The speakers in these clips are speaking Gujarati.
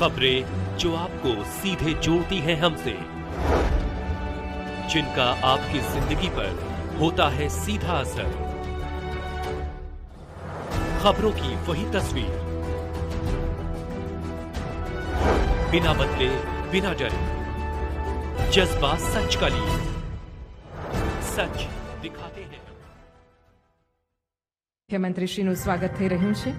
खबरें जो आपको सीधे जोड़ती हैं हमसे, जिनका आपकी जिंदगी पर होता है सीधा असर। खबरों की वही तस्वीर, बिना बदले बिना डरे, जज्बा सच का लिए, सच दिखाते हैं। મુખ્યમંત્રીશ્રીનું સ્વાગત થઈ રહ્યું છે।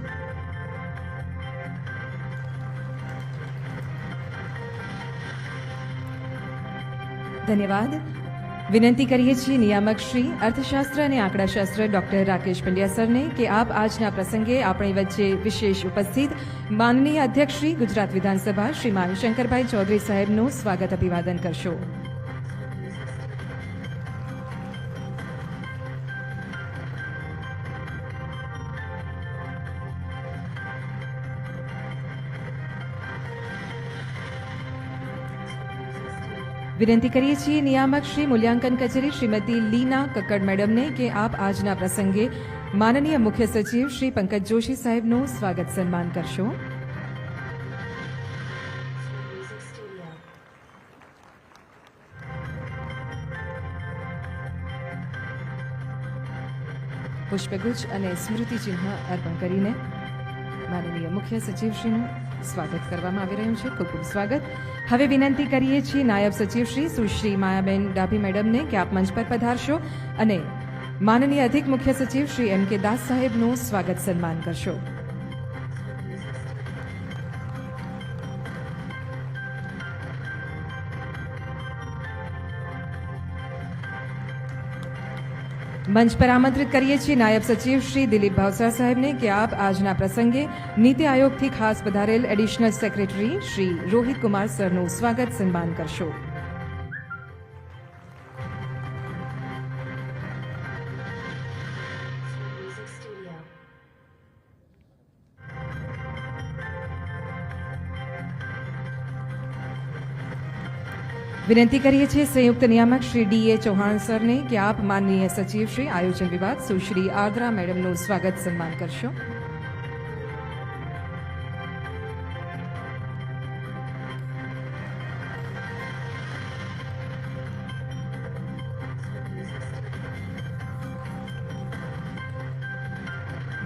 ધન્યવાદ। વિનંતી કરીએ છીએ નિયામક શ્રી અર્થશાસ્ત્ર અને આંકડાશાસ્ત્ર ડોક્ટર રાકેશ પંડ્યા સરને કે આપ આજના પ્રસંગે આપણી વચ્ચે વિશેષ ઉપસ્થિત માનનીય અધ્યક્ષ શ્રી ગુજરાત વિધાનસભા શ્રીમાન શંકરભાઈ ચૌધરી સાહેબનું સ્વાગત અભિવાદન કરશો। વિનંતી કરીએ છીએ નિયામક શ્રી મૂલ્યાંકન કચેરી શ્રીમતી લીના કક્કડ મેડમને કે આપ આજના પ્રસંગે માનનીય મુખ્ય સચિવ શ્રી પંકજ જોશી સાહેબનું સ્વાગત સન્માન કરશો। પુષ્પગુચ્છ અને સ્મૃતિચિહ્ન અર્પણ કરીને માનનીય મુખ્ય સચિવશ્રીનું સ્વાગત કરવામાં આવી રહ્યું છે। ખૂબ ખૂબ સ્વાગત। હવે વિનંતી કરીએ છીએ નાયબ સચિવ શ્રી સુશ્રી માયાબેન ડાભી મેડમને કે આપ મંચ પર પધારશો અને માનનીય અધિક મુખ્ય સચિવ શ્રી એમ કે દાસ સાહેબનું સ્વાગત સન્માન કરશો। મંચ પર આમંત્રિત કરીએ છીએ નાયબ સચિવ શ્રી દિલીપ ભાવસર સાહેબને કે આપ આજના પ્રસંગે નીતિ આયોગથી ખાસ પધારેલ એડિશનલ સેક્રેટરી શ્રી રોહિત કુમાર સરનું સ્વાગત સન્માન કરશો। વિનંતી કરીએ છીએ સંયુક્ત નિયામક શ્રી ડીએ ચૌહાણ સરને કે આપ માનનીય સચિવ શ્રી આયોજન વિભાગ સુશ્રી આદ્રા મેડમનું સ્વાગત સન્માન કરશો।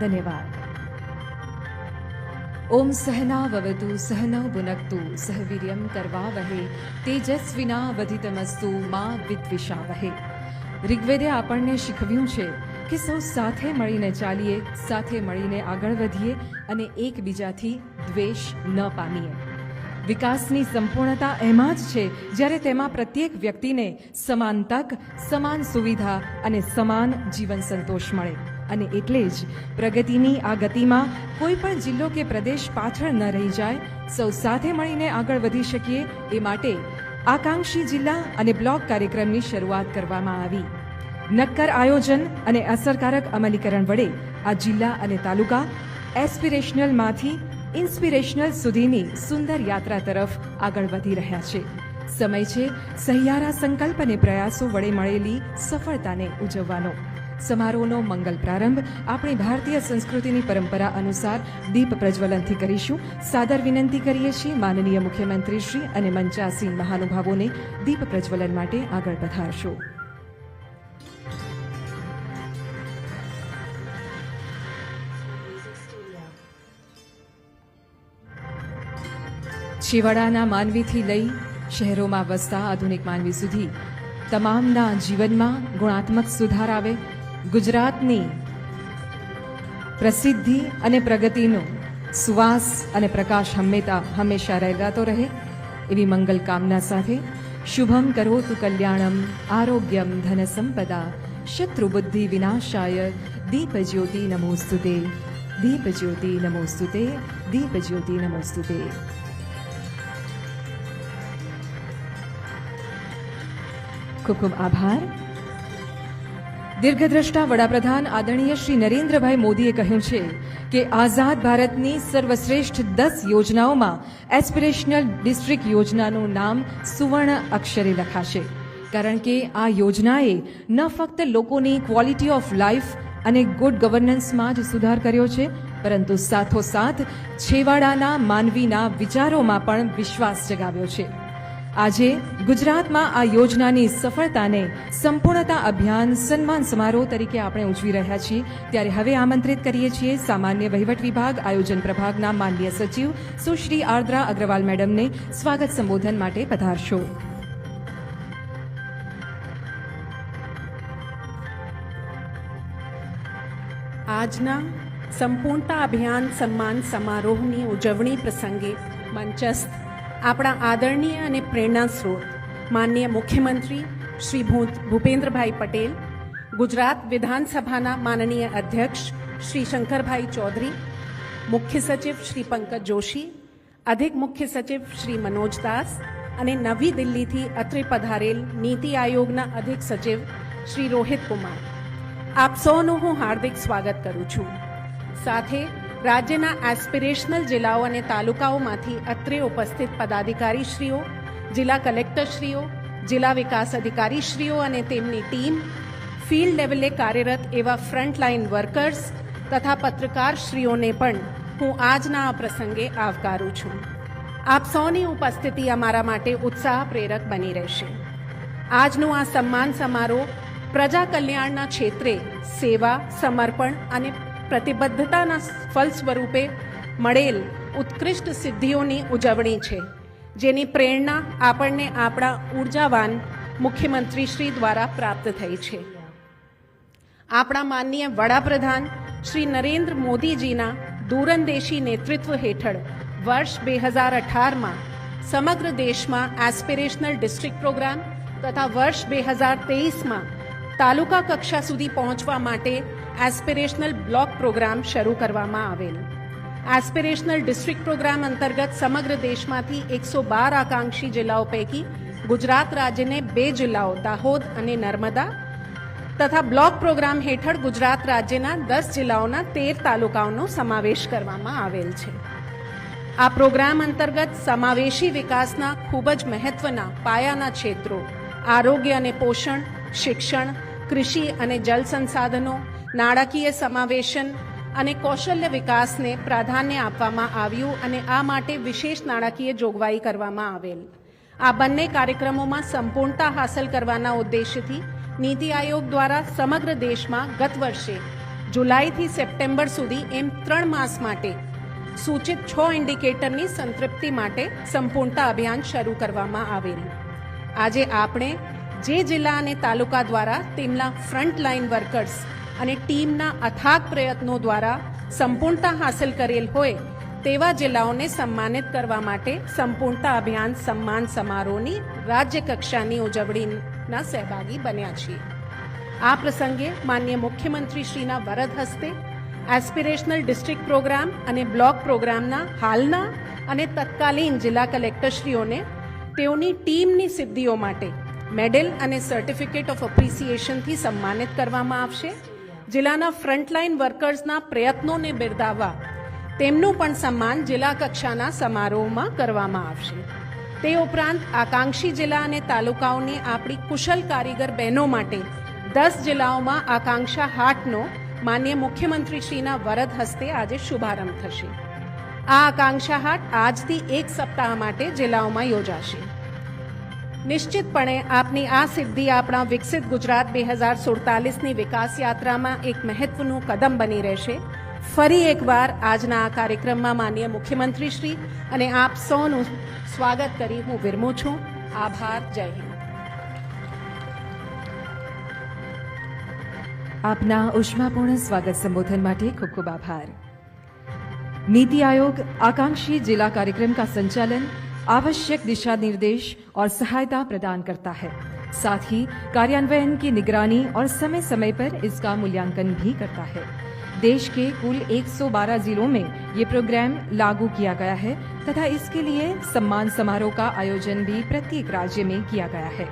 ધન્યવાદ। ओम सहनाववतु सहनौ भुनक्तु सह वीर्यं करवावहे तेजस्विनावधितमस्तु मा विद्विषावहे। ऋग्वेદે આપણને શીખવ્યું છે કે સૌ સાથે મળીને ચાલીએ, સાથે મળીને આગળ વધીએ અને એકબીજાથી દ્વેષ ન પામીએ। વિકાસની સંપૂર્ણતા એમાં જ છે જ્યારે તેમાં પ્રત્યેક વ્યક્તિને સમાન તક, સમાન સુવિધા અને સમાન જીવન સંતોષ મળે। અને એટલે જ પ્રગતિની આ ગતિમાં કોઈ પણ જિલ્લો કે પ્રદેશ પાછળ ન રહી જાય, સૌ સાથે મળીને આગળ વધી શકીએ એ માટે આકાંક્ષી જિલ્લા અને બ્લોક કાર્યક્રમની શરૂઆત કરવામાં આવી। નક્કર આયોજન અને અસરકારક અમલીકરણ વડે આ જિલ્લા અને તાલુકા એસ્પિરેશનલમાંથી ઇન્સ્પિરેશનલ સુધીની સુંદર યાત્રા તરફ આગળ વધી રહ્યા છે। સમય છે સહિયારા સંકલ્પ અને પ્રયાસો વડે મળેલી સફળતાને ઉજવવાનો। સમારોહનો મંગલ પ્રારંભ આપણી ભારતીય સંસ્કૃતિની પરંપરા અનુસાર દીપ પ્રજ્વલનથી કરીશું। સાદર વિનંતી કરીએ છીએ માનનીય મુખ્યમંત્રી શ્રી અને મંચાસીન મહાનુભાવોને દીપ પ્રજ્વલન માટે આગળ પધારશો। છેવાડાના માનવીથી લઈ શહેરોમાં વસતા આધુનિક માનવી સુધી તમામના જીવનમાં ગુણાત્મક સુધાર આવે, ગુજરાતની પ્રસિદ્ધિ અને પ્રગતિનો સુવાસ અને પ્રકાશ હંમેશા રહેલાતો રહે એવી મંગલ કામના સાથે શુભમ કરોતુ કલ્યાણમ આરોગ્યમ ધન સંપદા શત્રુબુદ્ધિ વિનાશાય દીપજ્યોતિ નમોસ્તુતે દીપજ્યોતિ નમોસ્તુતે દીપજ્યોતિ નમોસ્તુતે। ખૂબ ખૂબ આભાર। દીર્ઘદ્રષ્ટા વડાપ્રધાન આદરણીય શ્રી નરેન્દ્રભાઈ મોદીએ કહ્યું છે કે આઝાદ ભારતની સર્વશ્રેષ્ઠ 10 યોજનાઓમાં એસ્પિરેશનલ ડિસ્ટ્રિક્ટ યોજનાનું નામ સુવર્ણ અક્ષરે લખાશે, કારણ કે આ યોજનાએ ન ફક્ત લોકોની ક્વોલિટી ઓફ લાઈફ અને ગુડ ગવર્નન્સમાં જ સુધાર કર્યો છે, પરંતુ સાથોસાથ છેવાડાના માનવીના વિચારોમાં પણ વિશ્વાસ જગાવ્યો છે. આજે ગુજરાતમાં આ યોજનાની સફળતાને સંપૂર્ણતા અભિયાન સન્માન સમારોહ તરીકે આપણે ઉજવી રહ્યા છીએ. ત્યારે હવે આમંત્રિત કરીએ છીએ સામાન્ય વહીવટ વિભાગ આયોજન પ્રભાગના માનનીય સચિવ સુશ્રી આર્દ્રા અગ્રવાલ મેડમને સ્વાગત સંબોધન માટે પધારશો. આજના સંપૂર્ણતા અભિયાન સન્માન સમારોહની ઉજવણી પ્રસંગે મંચસ્થ આપણા આદરણીય અને પ્રેરણા સ્ત્રોત માનનીય મુખ્યમંત્રી શ્રી ભૂપેન્દ્રભાઈ પટેલ, ગુજરાત વિધાનસભાના માનનીય અધ્યક્ષ શ્રી શંકરભાઈ ચૌધરી, મુખ્ય સચિવ શ્રી પંકજ જોશી, અધિક મુખ્ય સચિવ શ્રી મનોજ દાસ અને નવી દિલ્હીથી અત્રે પધારેલ નીતિ આયોગના અધિક સચિવ શ્રી રોહિત કુમાર, આપ સૌનું હું હાર્દિક સ્વાગત કરું છું. સાથે રાજ્યના એસ્પિરેશનલ જિલ્લાઓ અને તાલુકાઓમાંથી અત્રે ઉપસ્થિત પદાધિકારીશ્રીઓ, જિલ્લા કલેક્ટરશ્રીઓ, જિલ્લા વિકાસ અધિકારીશ્રીઓ અને તેમની ટીમ, ફિલ્ડ લેવલે કાર્યરત એવા ફ્રન્ટલાઇન વર્કર્સ તથા પત્રકારશ્રીઓને પણ હું આજના આ પ્રસંગે આવકારું છું. આપ સૌની ઉપસ્થિતિ અમારા માટે ઉત્સાહ પ્રેરક બની રહેશે. આજનો આ સન્માન સમારોહ પ્રજા કલ્યાણના ક્ષેત્રે સેવા, સમર્પણ અને પ્રતિબદ્ધતાના ફલ સ્વરૂપે મળેલ ઉત્કૃષ્ટ સિદ્ધિઓની ઉજવણી છે, જેની પ્રેરણા આપણને આપણા ઉર્જાવાન મુખ્યમંત્રીશ્રી દ્વારા પ્રાપ્ત થઈ છે. આપણા માનનીય વડાપ્રધાન શ્રી નરેન્દ્ર મોદીજીના દૂરંદેશી નેતૃત્વ હેઠળ વર્ષ 2018માં સમગ્ર દેશમાં એસ્પિરેશનલ ડિસ્ટ્રિક્ટ પ્રોગ્રામ તથા વર્ષ 2023માં તાલુકા કક્ષા સુધી પહોંચવા માટે એસ્પિરેશનલ બ્લોક પ્રોગ્રામ શરૂ કરવામાં આવેલ. એસ્પિરેશનલ ડિસ્ટ્રિક્ટ પ્રોગ્રામ અંતર્ગત સમગ્ર દેશમાંથી 112 આકાંક્ષી જિલ્લાઓ પૈકી ગુજરાત રાજ્યને 2 જિલ્લાઓ દાહોદ અને નર્મદા તથા બ્લોક પ્રોગ્રામ હેઠળ ગુજરાત રાજ્યના 10 જિલ્લાઓના 13 તાલુકાઓનો સમાવેશ કરવામાં આવેલ છે. આ પ્રોગ્રામ અંતર્ગત સમાવેશી વિકાસના ખૂબ જ મહત્વના પાયાના ક્ષેત્રો આરોગ્ય અને પોષણ, શિક્ષણ, કૃષિ અને જલ સંસાધનો, નાણાકીય સમાવેશન અને કૌશલ્ય વિકાસને પ્રાધાન્ય આપવામાં આવ્યું અને આ માટે વિશેષ નાણાકીય જોગવાઈ કરવામાં આવેલ. આ બંને કાર્યક્રમોમાં સંપૂર્ણતા હાંસલ કરવાના ઉદ્દેશ્યથી નીતિ આયોગ દ્વારા સમગ્ર દેશમાં ગત વર્ષે જુલાઈથી સપ્ટેમ્બર સુધી એમ 3 માસ માટે સૂચિત 6 ઇન્ડિકેટરની સંતૃપ્તિ માટે સંપૂર્ણતા અભિયાન શરૂ કરવામાં આવેલ. આજે આપણે જે જિલ્લા અને તાલુકા દ્વારા તેમના ફ્રન્ટલાઇન વર્કર્સ અને ટીમના અથાગ પ્રયત્નો દ્વારા સંપૂર્ણતા હાંસલ કરેલ હોય તેવા જિલ્લાઓને સન્માનિત કરવા માટે સંપૂર્ણતા અભિયાન સન્માન સમારોહની રાજ્ય કક્ષાની ઉજવણીના સહભાગી બન્યા છીએ. આ પ્રસંગે માનનીય મુખ્યમંત્રીશ્રીના વરદ હસ્તે એસ્પિરેશનલ ડિસ્ટ્રિક્ટ પ્રોગ્રામ અને બ્લોક પ્રોગ્રામના હાલના અને તત્કાલીન જિલ્લા કલેક્ટરશ્રીઓને તેઓની ટીમની સિદ્ધિઓ માટે મેડલ અને સર્ટિફિકેટ ઓફ એપ્રિસિએશનથી સન્માનિત કરવામાં આવશે. જિલ્લાના ફ્રન્ટલાઇન વર્કર્સના પ્રયત્નોને બિરદાવવા તેમનું પણ સન્માન જિલ્લા કક્ષાના સમારોહમાં કરવામાં આવશે. તે ઉપરાંત આકાંક્ષી જિલ્લા અને તાલુકાઓની આપણી કુશલ કારીગર બહેનો માટે 10 જિલ્લાઓમાં આકાંક્ષા હાટનો માનનીય મુખ્યમંત્રીશ્રીના વરદ હસ્તે આજે શુભારંભ થશે. આ આકાંક્ષા હાટ આજથી 1 સપ્તાહ માટે જિલ્લાઓમાં યોજાશે. નિશ્ચિતપણે આપની આ સિદ્ધિ આપણા વિકસિત ગુજરાત 2047ની વિકાસ યાત્રામાં એક મહત્વનું કદમ બની રહેશે. ફરી એકવાર આજના આ કાર્યક્રમમાં માનનીય મુખ્યમંત્રીશ્રી અને આપ સૌનું સ્વાગત કરી હું વિરમું છું. આભાર. જય હિન્દ. આપના ઉષ્માપૂર્ણ સ્વાગત સંબોધન માટે ખૂબ ખૂબ आभार. नीति आयोग आकांक्षी जिला कार्यक्रम का संचालन, आवश्यक दिशा निर्देश और सहायता प्रदान करता है. साथ ही कार्यान्वयन की निगरानी और समय समय पर इसका मूल्यांकन भी करता है. देश के कुल 112 जिलों में ये प्रोग्राम लागू किया गया है तथा इसके लिए सम्मान समारोह का आयोजन भी प्रत्येक राज्य में किया गया है.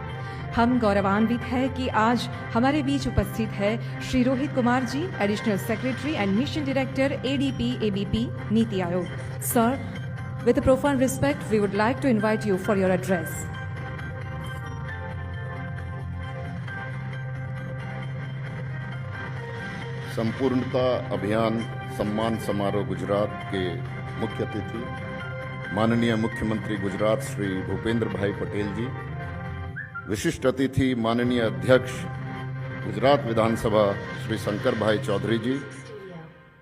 हम गौरवान्वित है कि आज हमारे बीच उपस्थित है Shri Rohit Kumar ji, additional secretary and mission director ADP ABP NITI Aayog. Sir, with a profound respect, we would like to invite you for your address. संपूर्णता अभियान सम्मान समारोह गुजरात के मुख्य अतिथि माननीय मुख्यमंत्री गुजरात श्री भूपेंद्र भाई पटेल जी, विशिष्ट अतिथि माननीय अध्यक्ष गुजरात विधानसभा श्री शंकर भाई चौधरी जी,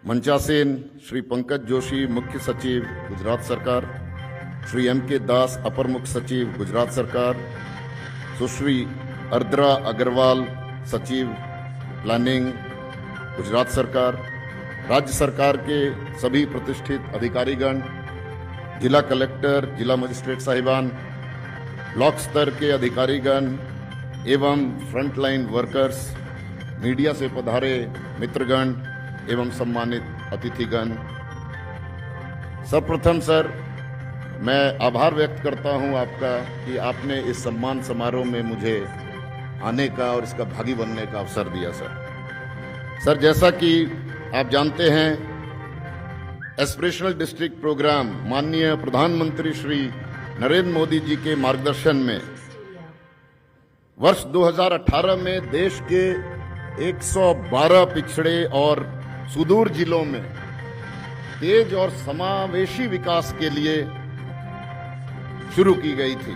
मंचासीन श्री पंकज जोशी मुख्य सचिव गुजरात सरकार, श्री M.K. दास अपर मुख्य सचिव गुजरात सरकार, सुश्री अर्द्रा अग्रवाल सचिव प्लानिंग गुजरात सरकार, राज्य सरकार के सभी प्रतिष्ठित अधिकारीगण, जिला कलेक्टर, जिला मजिस्ट्रेट साहिबान, ब्लॉक स्तर के अधिकारीगण एवं फ्रंटलाइन वर्कर्स, मीडिया से पधारे मित्रगण एवं सम्मानित अतिथिगण, सर्वप्रथम सर मैं आभार व्यक्त करता हूं आपका कि आपने इस सम्मान समारोह में मुझे आने का और इसका भागी बनने का अवसर दिया सर। जैसा कि आप जानते हैं, एस्पिरेशनल डिस्ट्रिक्ट प्रोग्राम माननीय प्रधानमंत्री श्री नरेंद्र मोदी जी के मार्गदर्शन में वर्ष 2018 में देश के 112 पिछड़े और सुदूर जिलों में तेज और समावेशी विकास के लिए शुरू की गई थी।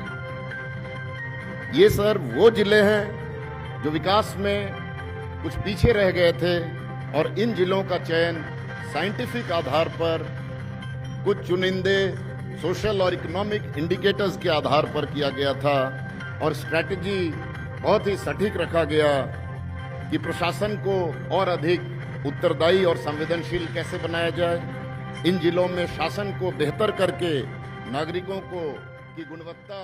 ये सर वो जिले हैं जो विकास में कुछ पीछे रह गए थे और इन जिलों का चयन साइंटिफिक आधार पर कुछ चुनिंदे सोशल और इकोनॉमिक इंडिकेटर्स के आधार पर किया गया था और स्ट्रैटेजी बहुत ही सटीक रखा गया कि प्रशासन को और अधिक उत्तरदायी और संवेदनशील कैसे बनाया जाए, इन जिलों में शासन को बेहतर करके नागरिकों को की गुणवत्ता